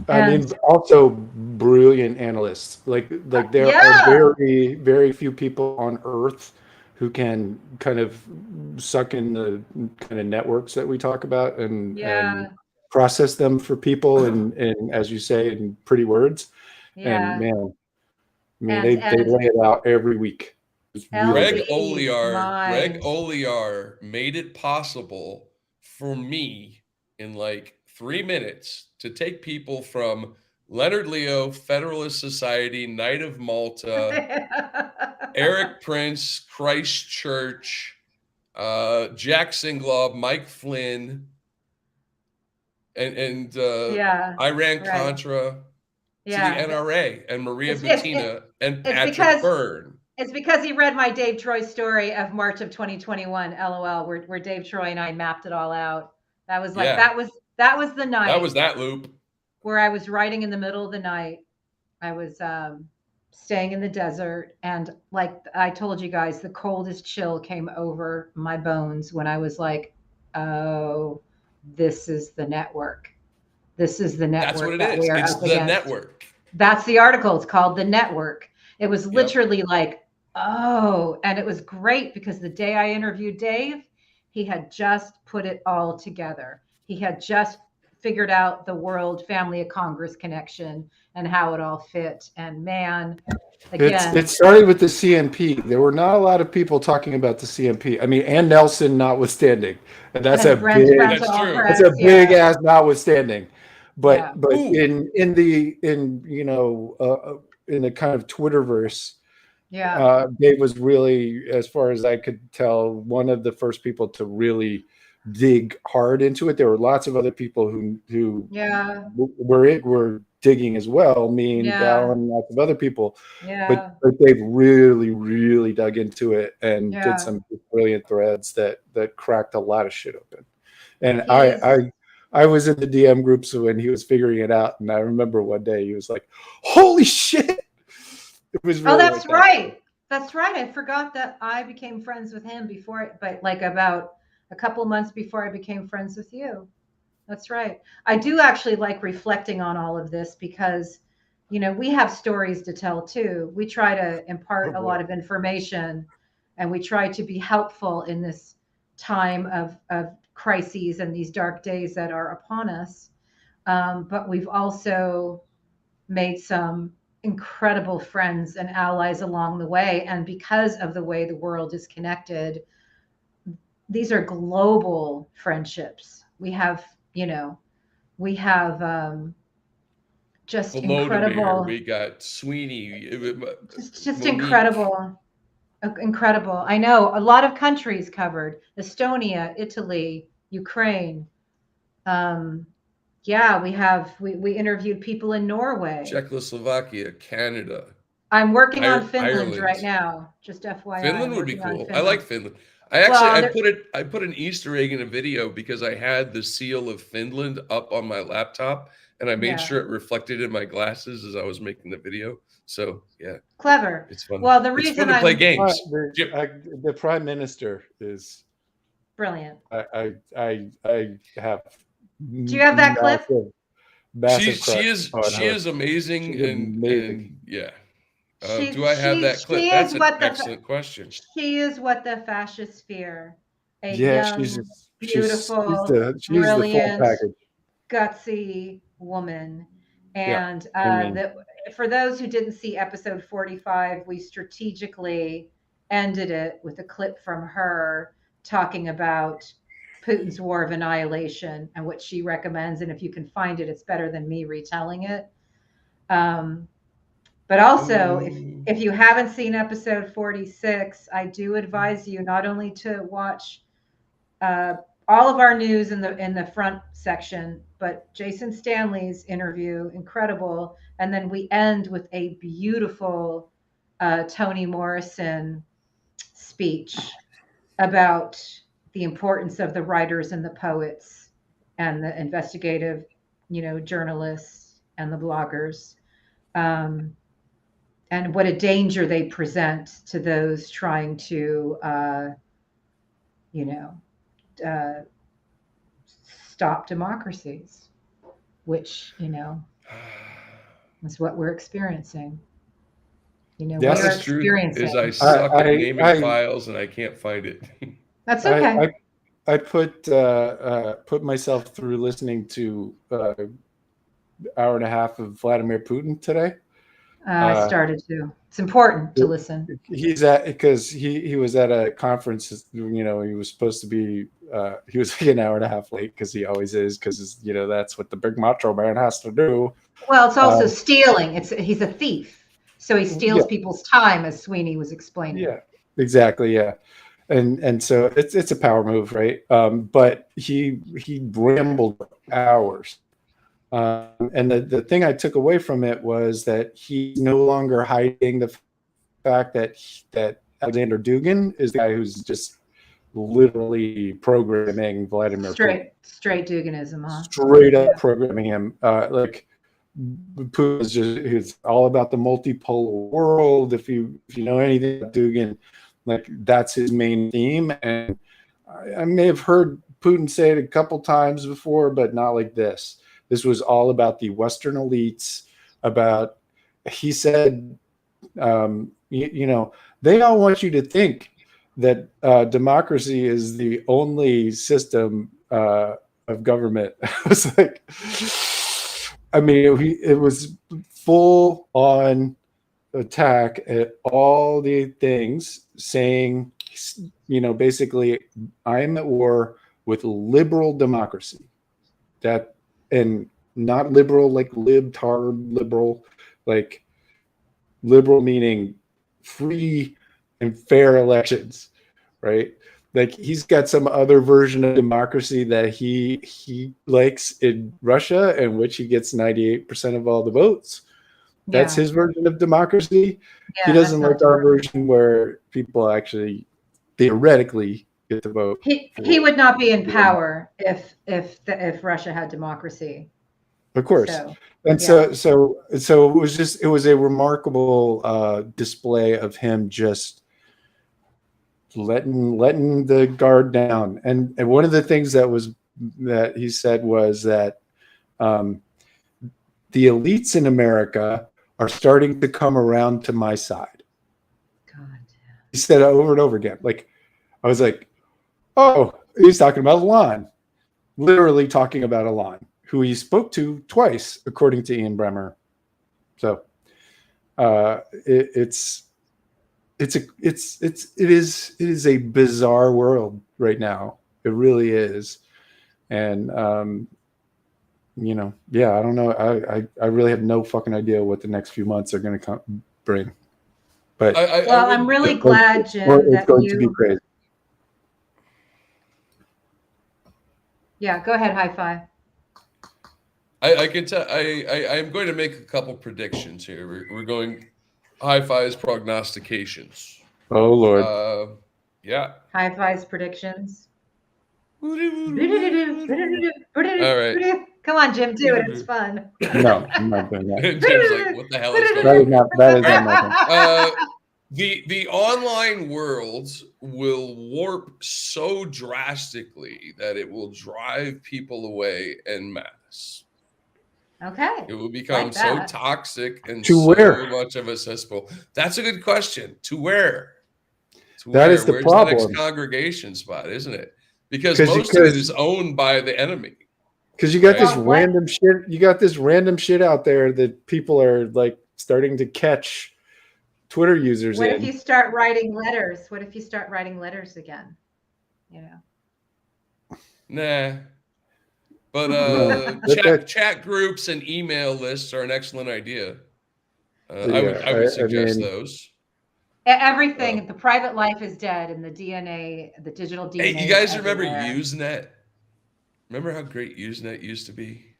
I mean, also brilliant analysts. Like there are very, very few people on Earth who can kind of suck in the kind of networks that we talk about and process them for people and as you say, in pretty words. And man, I mean, they lay it out every week. Greg Oliar made it possible for me in like 3 minutes to take people from Leonard Leo, Federalist Society, Knight of Malta, Eric Prince, Christ Church, Jack Singlaub, Mike Flynn, and Iran-Contra to the NRA and Maria Butina and Patrick Byrne. It's because he read my Dave Troy story of March of 2021, LOL, where Dave Troy and I mapped it all out. That was like that was the night. That was that loop where I was writing in the middle of the night. I was staying in the desert, and like I told you guys, the coldest chill came over my bones when I was like, "Oh, this is the network. This is the network." That's what it is. It's the network. That's the article. It's called The Network. It was literally like, oh, and it was great because the day I interviewed Dave, he had just put it all together. He had just figured out the World Family of Congress connection and how it all fit. And man, again, it started with the CMP. There were not a lot of people talking about the CMP. I mean, Ann Nelson notwithstanding, and that's a big ass notwithstanding. But in the kind of Twitterverse, Dave was really, as far as I could tell, one of the first people to really dig hard into it. There were lots of other people who were digging as well, me and Gal and lots of other people. But they've really, really dug into it and did some brilliant threads that cracked a lot of shit open. And I was in the DM groups when he was figuring it out, and I remember one day he was like, "Holy shit!" It was really that's right. That's right. I forgot that I became friends with him but like about a couple months before I became friends with you. That's right. I do actually like reflecting on all of this because, we have stories to tell too. We try to impart a lot of information, and we try to be helpful in this time of crises and these dark days that are upon us. But we've also made some incredible friends and allies along the way. And because of the way the world is connected, these are global friendships. We have just incredible. We got Sweeney. Just incredible. Incredible. I know a lot of countries covered: Estonia, Italy, Ukraine, Yeah, we interviewed people in Norway. Czechoslovakia, Canada. I'm working on Finland Ireland. right now. Just FYI. Finland would be cool. I Finland. like Finland. I Well, put an Easter egg in a video because I had the seal of Finland up on my laptop, and I made Yeah. sure it reflected in my glasses as I was making the video. So yeah, Clever. it's fun. Well, the It's reason fun to play I'm games. The prime minister is brilliant. I have. Do you have that clip? She is amazing, and yeah. Do I have that clip? That's an excellent question. She is what the fascists fear. A Yeah, young, beautiful, brilliant, gutsy woman. And for those who didn't see episode 45, we strategically ended it with a clip from her talking about Putin's war of annihilation and what she recommends. And if you can find it, it's better than me retelling it. But also, if you haven't seen episode 46, I do advise you not only to watch all of our news in the front section, but Jason Stanley's interview, incredible. And then we end with a beautiful Toni Morrison speech about the importance of the writers and the poets and the investigative, journalists and the bloggers. And what a danger they present to those trying to, stop democracies, which, is what we're experiencing. That's true. Is I suck at naming files and I can't find it. That's okay. I put myself through listening to hour and a half of Vladimir Putin today. I started to. It's important to listen. Because he was at a conference. He was supposed to be. He was like an hour and a half late because he always is. Because that's what the big macho man has to do. Well, it's also stealing. He's a thief, so he steals people's time, as Sweeney was explaining. Yeah, exactly. Yeah, and so it's a power move, right? But he rambled hours. And the thing I took away from it was that he's no longer hiding the fact that Alexander Dugin is the guy who's just literally programming Vladimir Putin. Straight Duginism, huh? Straight up programming him. Like Putin is he's all about the multipolar world. If you know anything about Dugin, like that's his main theme. And I may have heard Putin say it a couple times before, but not like this. This was all about the Western elites. He said, they all want you to think that democracy is the only system of government. I was like, it was full on attack at all the things, saying, basically, I am at war with liberal democracy. And not liberal like libtard liberal, like liberal meaning free and fair elections, right? Like he's got some other version of democracy that he likes in Russia, in which he gets 98% of all the votes. That's his version of democracy. He doesn't like our version where people actually theoretically get the vote. He would not be in power if Russia had democracy. Of course. So it was a remarkable display of him just letting the guard down. And one of the things that he said was that the elites in America are starting to come around to my side. God. He said it over and over again. Like I was like, oh, he's talking about Elon, literally talking about Elon, who he spoke to twice, according to Ian Bremmer. So it is a bizarre world right now. It really is, and I don't know. I really have no fucking idea what the next few months are going to bring. But I'm really glad, Jim, it's going to be crazy. Yeah, go ahead, HiFi. I can tell. I'm going to make a couple predictions here. We're going HiFi's prognostications. Oh Lord. Yeah. HiFi's predictions. All Come right. on, Jim, do it. It's fun. No, I'm not doing that. And Jim's like, what the hell is going That is on? not. That is not my thing. The online world will warp so drastically that it will drive people away en masse. Okay. It will become Like so that. toxic and To so where? much of a cesspool. That's a good question. To where? To That where? is the Where's problem. the next congregation spot, isn't it? Because 'Cause most of it is owned by the enemy. Because you got this Well, what- random shit. You got this random shit out there that people are like starting to catch Twitter users What in. if you start writing letters? What if you start writing letters again? You know. Nah. But No, chat groups and email lists are an excellent idea. Yeah, I would suggest mean- those. Everything, the private life is dead, and the DNA, the digital DNA. Hey, you guys is remember everywhere. Usenet? Remember how great Usenet used to be?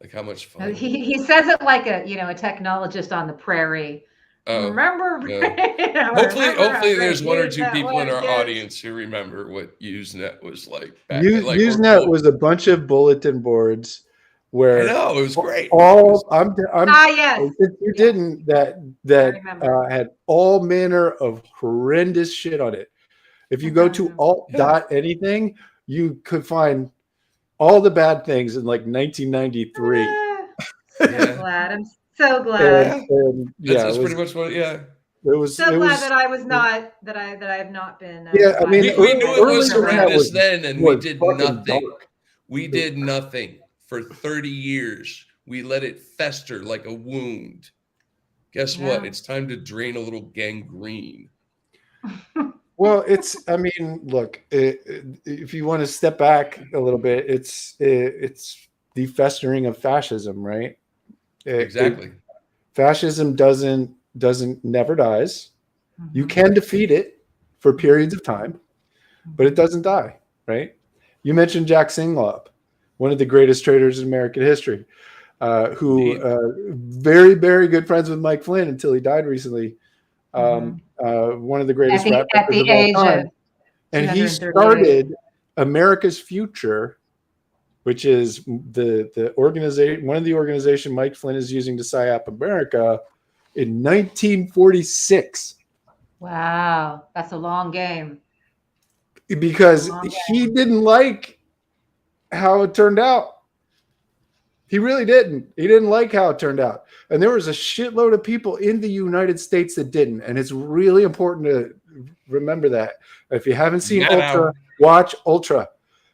Like how much fun. He says it like a technologist on the prairie. Oh, Remember? yeah. Hopefully, Remember how great there's one or two Usenet people in was, our kids? audience who remember what Usenet was like. Usenet was a bunch of bulletin boards where I know it was great. Yes. If you didn't that had all manner of horrendous shit on it. If you go to alt.anything, you could find all the bad things in like 1993. I'm so glad. That's pretty much what. Yeah. It was so glad that I was not that I have not been. Yeah, I mean, we knew it was early horrendous then, and we did nothing. dark. We did nothing for 30 years. We let it fester like a wound. Guess what? It's time to drain a little gangrene. Well, I mean, look, if you want to step back a little bit, it's the festering of fascism, right? Exactly. Fascism never dies. You can defeat it for periods of time, but it doesn't die, right? You mentioned Jack Singlop, one of the greatest traders in American history, who very, very good friends with Mike Flynn until he died recently. One of the greatest rap rappers of all time. And he started America's Future, which is the organization, one of the organization Mike Flynn is using to psyop America in 1946. Wow, that's a long game. Because he didn't like how it turned out. He really didn't. He didn't like how it turned out. And there was a shitload of people in the United States that didn't. And it's really important to remember that. If you haven't seen Ultra, watch Ultra.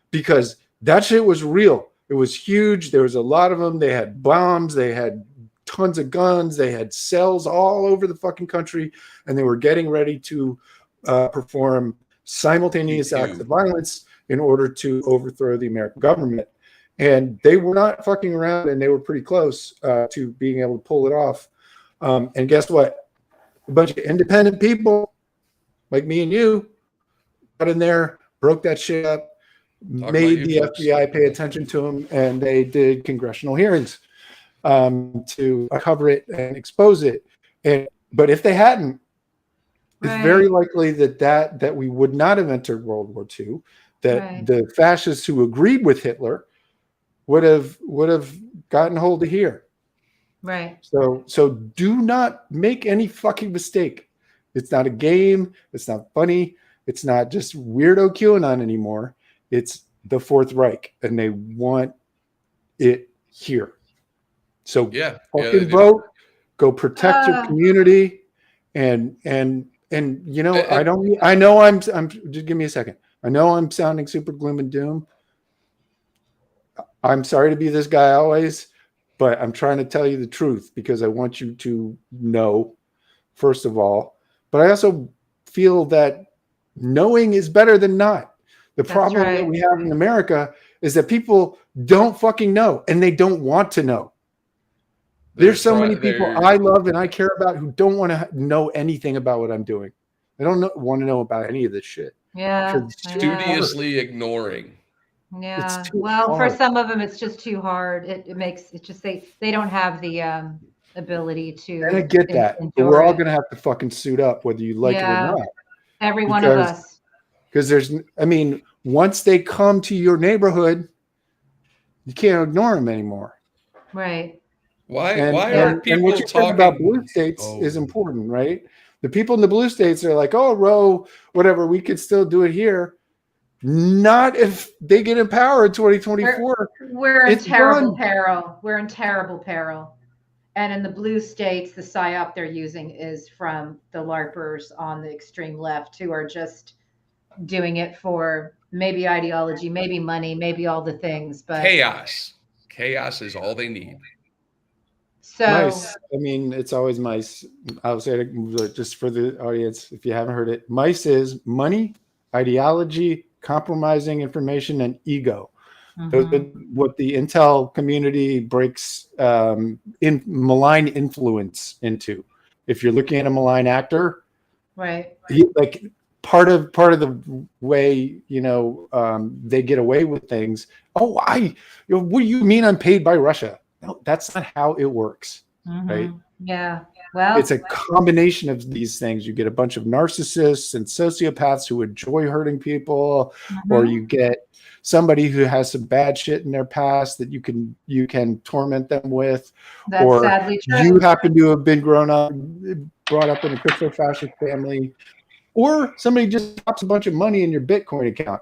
Because that shit was real. It was huge. There was a lot of them. They had bombs. They had tons of guns. They had cells all over the fucking country. And they were getting ready to perform simultaneous acts of violence in order to overthrow the American government. And they were not fucking around, and they were pretty close to being able to pull it off. And guess what? A bunch of independent people like me and you got in there, broke that shit up, made the FBI pay attention to them, and they did congressional hearings to cover it and expose it. But if they hadn't, it's very likely that we would not have entered World War II, that the fascists who agreed with Hitler would have gotten hold of here. Right. So do not make any fucking mistake. It's not a game. It's not funny. It's not just weirdo QAnon anymore. It's the Fourth Reich, and they want it here. So fucking vote. Go protect your community, and you know I know I'm just give me a second. I know I'm sounding super gloom and doom. I'm sorry to be this guy always, but I'm trying to tell you the truth because I want you to know, first of all. But I also feel that knowing is better than not. The problem that we have in America is that people don't fucking know, and they don't want to know. There's so many people I love and I care about who don't want to know anything about what I'm doing. They don't want to know about any of this shit. Yeah. Studiously ignoring. It's Yeah. too Well, for hard. some of them, it's just too hard. It makes it just they don't have the ability And I to get that, but endure we're all it. going to have to fucking suit up whether you like it or Yeah. not, Every one of because us. there's, I mean, once they come to your neighborhood, you can't ignore them anymore. Right. Why And are and what people you said about talking? blue states Oh, is important, right? The people in the blue states are like, oh, Roe, whatever, we could still do it here. Not if they get in power in We're 2024. we're in It's terrible done. peril. We're in terrible peril. And in the blue states, the psyop they're using is from the LARPers on the extreme left who are just doing it for maybe ideology, maybe money, maybe all the things. But chaos. Chaos is all they need. so Mice. I mean, it's always mice. I'll say it just for the audience, if you haven't heard it. Mice is money, ideology, compromising information, and ego. Those are mhm, what the Intel community breaks in malign influence into. If you're looking at a malign actor, right. like part of the way they get away with things. Oh, what do you mean I'm paid by Russia? No, that's not how it works, right? Yeah. It's Well, a combination of these things. You get a bunch of narcissists and sociopaths who enjoy hurting people, or mhm, you get somebody who has some bad shit in their past that you can torment them with, that's or sadly you true. happen to have been brought up in a crypto fascist family, or somebody just drops a bunch of money in your Bitcoin account,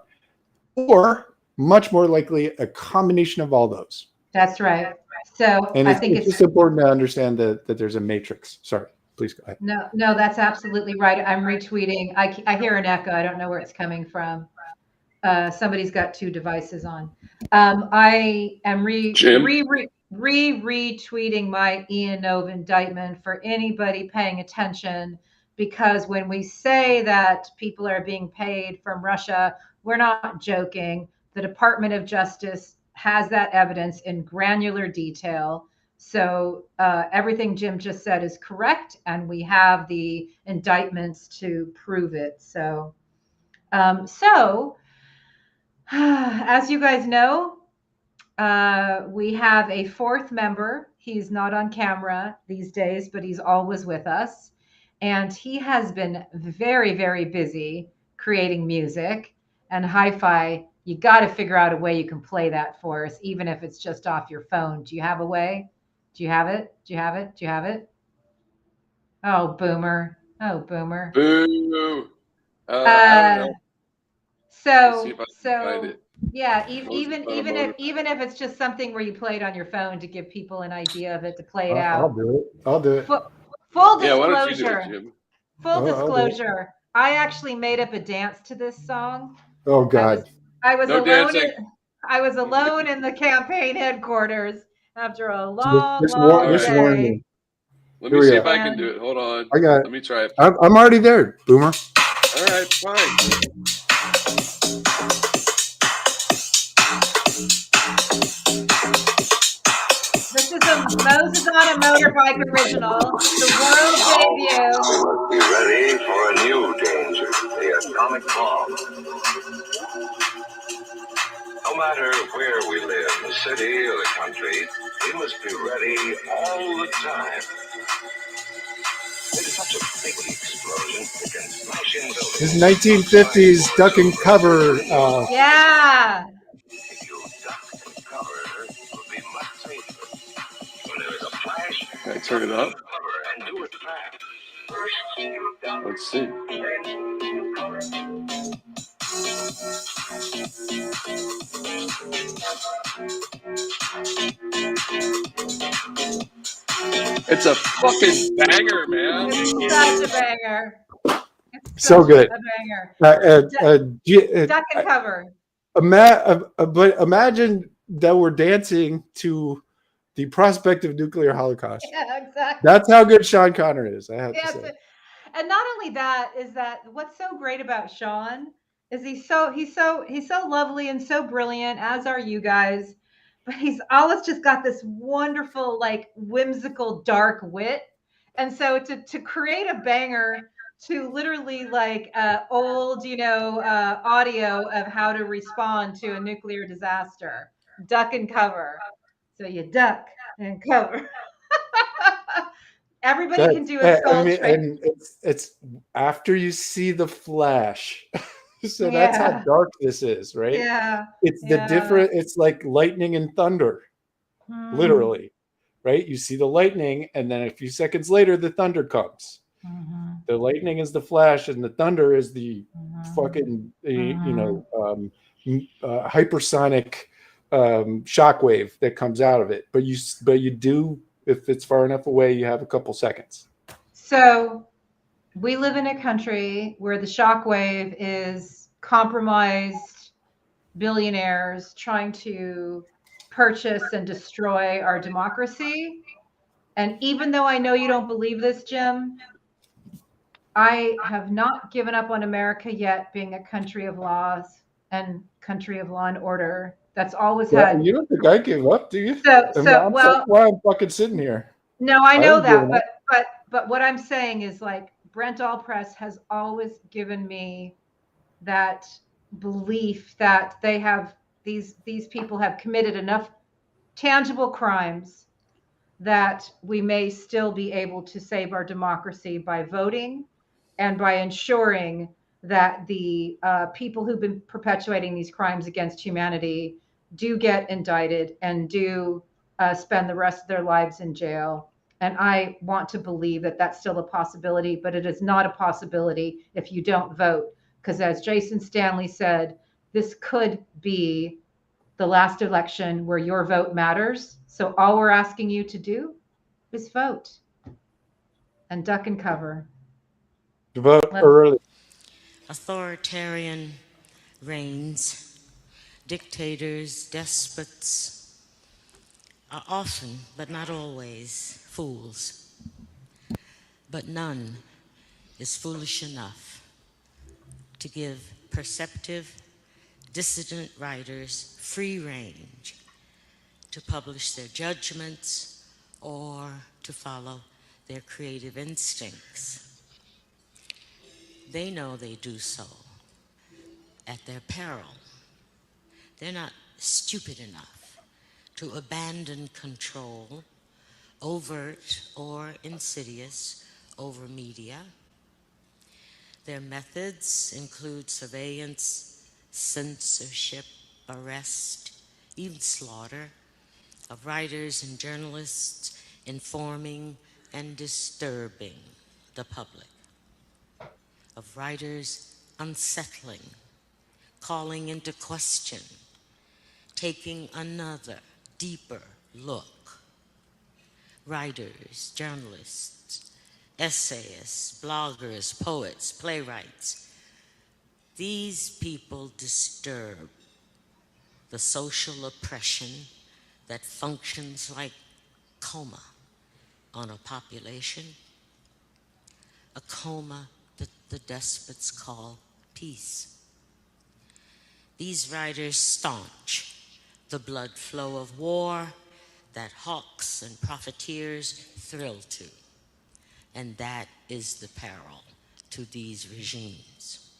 or much more likely a combination of all those. That's right. So And I it's, think it's it's just important to understand that there's a matrix. Sorry, please go ahead. no, that's absolutely right. I'm retweeting. I hear an echo. I don't know where it's coming from. Somebody's got two devices on. I am Jim? retweeting my Ian Nove indictment for anybody paying attention, because when we say that people are being paid from Russia, we're not joking. The Department of Justice has that evidence in granular detail. So everything Jim just said is correct, and we have the indictments to prove it. So as you guys know, we have a fourth member. He's not on camera these days, but he's always with us. And he has been very, very busy creating music. And HiFi, you got to figure out a way you can play that for us, even if it's just off your phone. Do you have a way? Do you have it? Do you have it? Do you have it? Oh, boomer. Oh, boomer. Boo! I don't Uh, know. Let's see So, if I can find so it. yeah, I was on a motor. even if it's just something where you play it on your phone to give people an idea of it to play it I'll out. do it. I'll do it. Full, full Yeah, why don't you do it, disclosure, Jim? full I'll do it. disclosure. I actually made up a dance to this song. Oh I was God. I was No alone dancing. in I was alone in the campaign headquarters after a So long, just All long right. warn day. me. Let Here me we see if go. I can do And it. Hold on. I got it. Let me try it. I'm already there, Boomer. All right, fine. this is a Moses on a Motorbike original, the world debut. We must be ready for a new danger, the atomic bomb. No matter where we live, the city or the country, we must be ready all the time. It's such a big explosion, it can smash into This is 1950s duck and cover. Yeah. If you duck and cover, it will be much safer. When there is a flash, Can I turn it up? cover and do it fast. First, you duck, Let's see. then you cover. It's a fucking banger, man. It's such a banger. It's So such good. a banger. Duck and cover. But imagine that we're dancing to the prospect of nuclear holocaust. Yeah, exactly. That's how good Sean Connery is. I have to Yes. say. And not only that, is that what's so great about Sean is he's so lovely and so brilliant, as are you guys. But he's always just got this wonderful, like whimsical, dark wit. And so to create a banger to literally like old, audio of how to respond to a nuclear disaster. Duck and cover. So you duck and cover. Everybody can do a I skull mean, train. and it's after you see the flash. So that's how Yeah, dark this is, right? yeah, It's the yeah. different, it's like lightning and thunder, Mm, literally, right? You see the lightning, and then a few seconds later, the thunder comes. mhm, The lightning is the flash, and the thunder is the mhm, fucking, mhm. hypersonic shockwave that comes out of it. But you do, if it's far enough away, you have a couple seconds. So we live in a country where the shockwave is compromised billionaires trying to purchase and destroy our democracy. And even though I know you don't believe this, Jim, I have not given up on America yet being a country of laws and country of law and order. That's always Yeah, had. you don't think I give up, do you? So, I mean, so that's well, why I'm fucking sitting here. no, I I know haven't that, given up. but what I'm saying is like Brent Allpress has always given me that belief that they have these people have committed enough tangible crimes that we may still be able to save our democracy by voting and by ensuring that the people who've been perpetuating these crimes against humanity do get indicted and do spend the rest of their lives in jail. And I want to believe that that's still a possibility, but it is not a possibility if you don't vote. Because as Jason Stanley said, this could be the last election where your vote matters. So all we're asking you to do is vote and duck and cover. Vote Let, early. Authoritarian reigns, dictators, despots are often, but not always, fools. But none is foolish enough to give perceptive, dissident writers free range to publish their judgments or to follow their creative instincts. They know they do so at their peril. They're not stupid enough to abandon control, overt or insidious, over media. Their methods include surveillance, censorship, arrest, even slaughter of writers and journalists informing and disturbing the public, of writers unsettling, calling into question, taking another, deeper look. Writers, journalists, essayists, bloggers, poets, playwrights, these people disturb the social oppression that functions like coma on a population, a coma that the despots call peace. These writers staunch the blood flow of war that hawks and profiteers thrill to, and that is the peril to these regimes.